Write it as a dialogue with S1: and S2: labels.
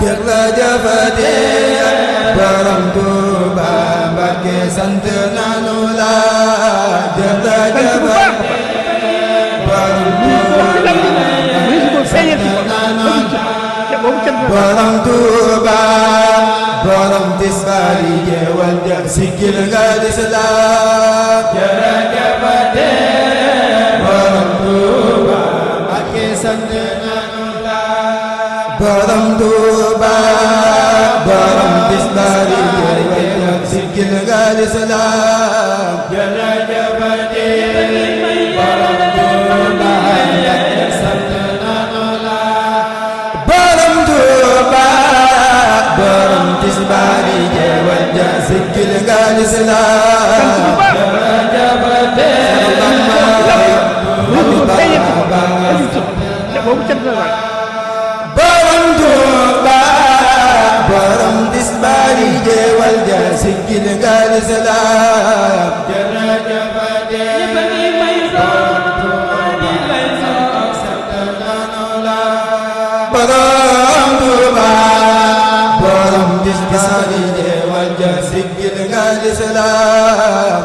S1: jërëjëfati borom Tuuba Mbàkke sant nanu la jërëjëfati borom Tuuba sant nanu borom Tuuba borom tisbaari jeewal ja siggil nga lislaam jërëjëfati borom Tuuba Mbàkke sant nanu la borom Tuuba borom tisbaari jeewal ja siggil nga lislaam jërëjëfati borom Tuuba Mbàkke sant nanu la borom Tuuba borom tisbaari jeewal ja siggil nga lislaam jërëjëfati borom Tuuba borom tisbaari jeewal ja siggil nga lislaam jërëjëfati borom Tuuba sant nanu la borom Tuuba borom tisbaari jeewal ja siggil nga lislaam